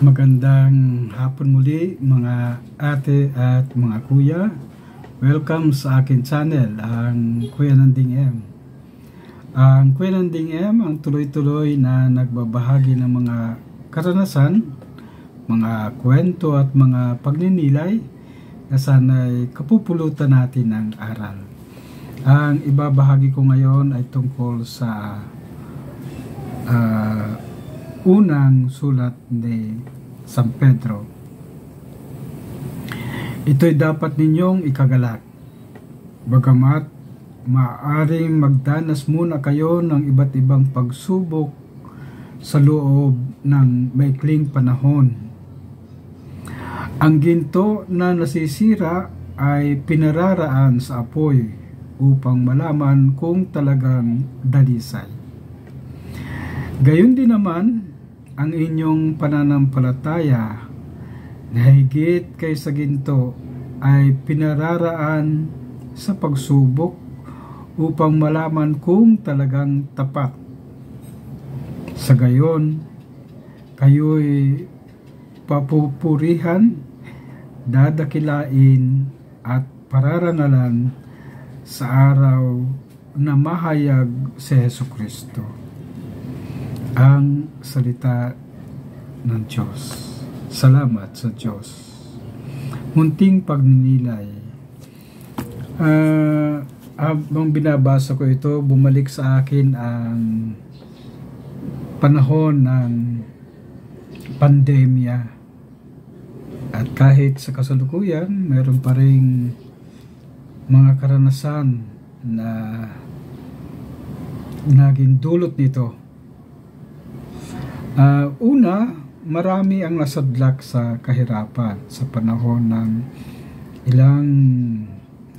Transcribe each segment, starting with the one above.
Magandang hapon muli mga ate at mga kuya. Welcome sa akin channel, ang Kuya Nanding M. Ang Kuya Nanding M ang tuloy-tuloy na nagbabahagi ng mga karanasan, mga kwento at mga pagninilay na sana'y kapupulutan natin ng aral. Ang ibabahagi ko ngayon ay tungkol sa unang sulat ni San Pedro. Ito'y dapat ninyong ikagalak. Bagamat maaaring magdanas muna kayo ng iba't ibang pagsubok sa loob ng maikling panahon. Ang ginto na nasisira ay pinararaan sa apoy upang malaman kung talagang dalisay. Gayon din naman, ang inyong pananampalataya na higit kaysa ginto ay pinararaan sa pagsubok upang malaman kung talagang tapat. Sa gayon, kayo'y papupurihan, dadakilain at pararangalan sa araw na mahayag si Jesucristo. Ang salita ng Diyos. Salamat sa Diyos. Munting pagninilay. Habang binabasa ko ito, bumalik sa akin ang panahon ng pandemya. At kahit sa kasalukuyan, mayroon pa ring mga karanasan na naging dulot nito. Una, marami ang nasadlak sa kahirapan sa panahon ng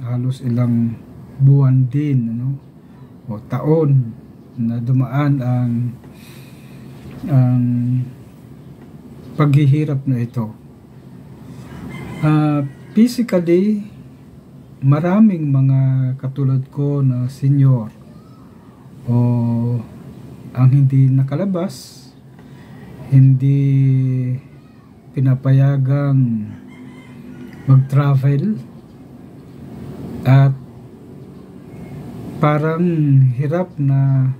halos ilang buwan din, o taon na dumaan ang paghihirap na ito. Physically, maraming mga katulad ko na senior o ang hindi nakalabas, hindi pinapayagang mag-travel at parang hirap na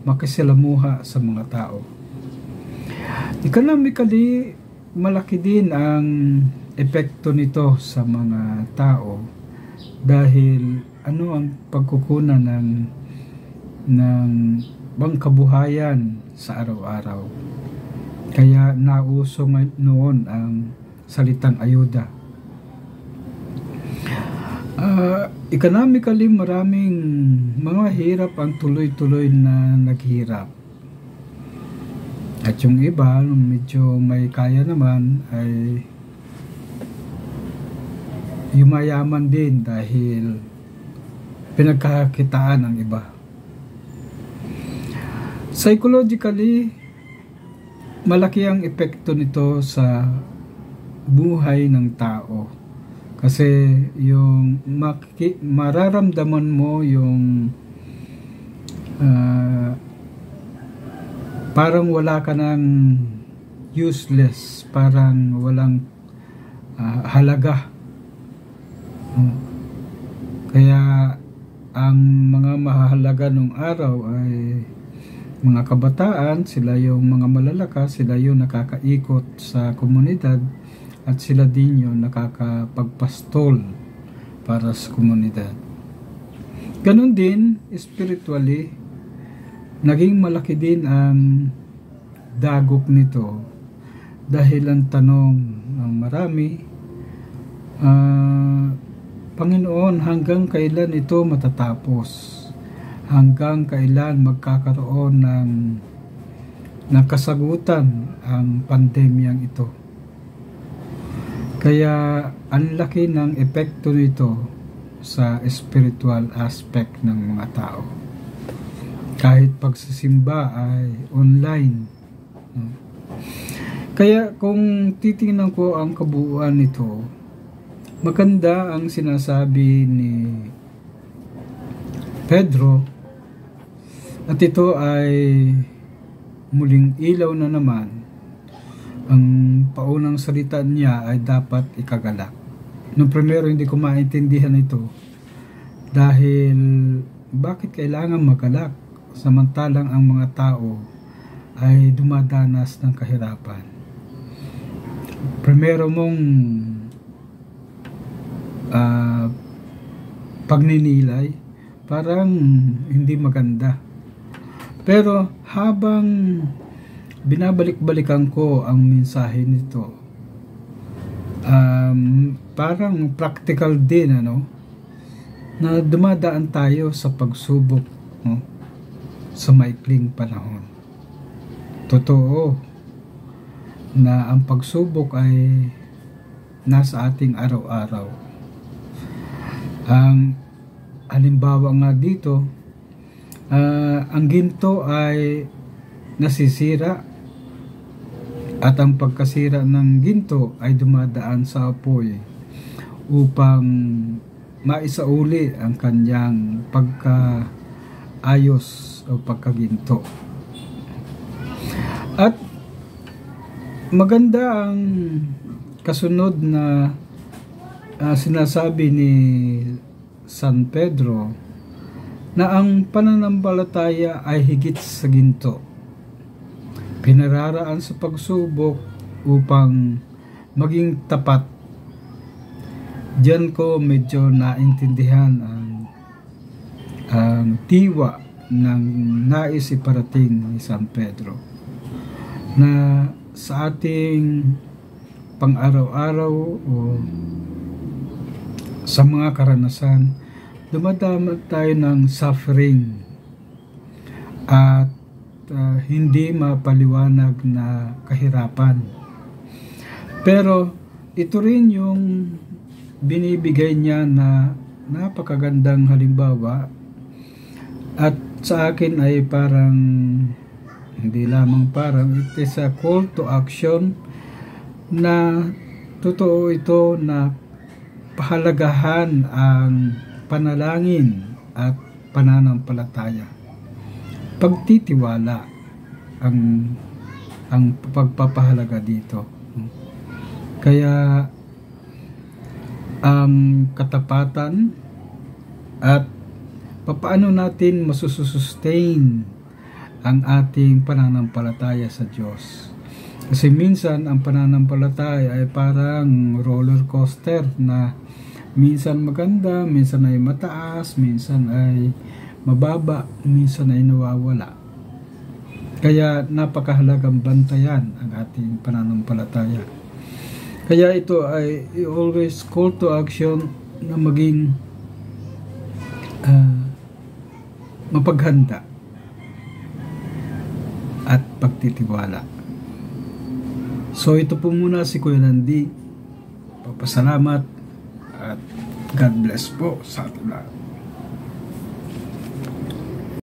makisalamuha sa mga tao. Economically, malaki din ang epekto nito sa mga tao dahil ang pagkukunan ng pangkabuhayan sa araw-araw. Kaya nauso noon ang salitang ayuda. Economically, maraming mga hirap ang tuloy-tuloy na naghirap. At yung iba, medyo may kaya naman, ay yumayaman din dahil pinagkakitaan ng iba. Psychologically, malaki ang epekto nito sa buhay ng tao. Kasi yung mararamdaman mo yung parang wala ka ng useless, parang walang halaga. Kaya ang mga mahalaga nung araw ay mga kabataan, sila yung mga malalakas, sila yung nakakaikot sa komunidad at sila din yung nakakapagpastol para sa komunidad. Ganon din, spiritually, naging malaki din ang dagok nito dahil ang tanong ng marami, Panginoon, hanggang kailan ito matatapos? Hanggang kailan magkakaroon ng kasagutan ang pandemyang ito? Kaya ang laki ng epekto nito sa spiritual aspect ng mga tao. Kahit pagsisimba ay online. Kaya kung titingnan ko ang kabuuan nito, maganda ang sinasabi ni Pedro. At ito ay muling ilaw na naman ang paunang salita niya ay dapat ikagalak. Nung primero hindi ko maintindihan ito dahil bakit kailangan magalak samantalang ang mga tao ay dumadanas ng kahirapan. Primero mong pagninilay parang hindi maganda. Pero habang binabalik-balikan ko ang mensahe nito, parang practical din, na dumadaan tayo sa pagsubok, sa maikling panahon. Totoo na ang pagsubok ay nasa ating araw-araw. Ang halimbawa nga dito, ang ginto ay nasisira at ang pagkasira ng ginto ay dumadaan sa apoy upang maisauli ang kanyang pagkaayos o pagkaginto. At maganda ang kasunod na sinasabi ni San Pedro na ang pananampalataya ay higit sa ginto. Pinararaan sa pagsubok upang maging tapat. Diyan ko medyo naintindihan ang tiwa ng nais iparating ni San Pedro na sa ating pang-araw-araw o sa mga karanasan, dumadama tayo ng suffering at hindi mapaliwanag na kahirapan. Pero ito rin yung binibigay niya na napakagandang halimbawa at sa akin ay parang hindi lamang parang it is a call to action na totoo ito na pahalagahan ang panalangin at pananampalataya. Pagtitiwala ang pagpapahalaga dito. Kaya ang katapatan at paano natin masusustain ang ating pananampalataya sa Diyos. Kasi minsan ang pananampalataya ay parang roller coaster na minsan maganda, minsan ay mataas, minsan ay mababa, minsan ay nawawala. Kaya napakahalagang bantayan ang ating pananampalataya. Kaya ito ay always call to action na maging mapaghanda at pagtitiwala. So ito po muna si Kuya Landy. Papasalamat at God bless po sa ating lahat.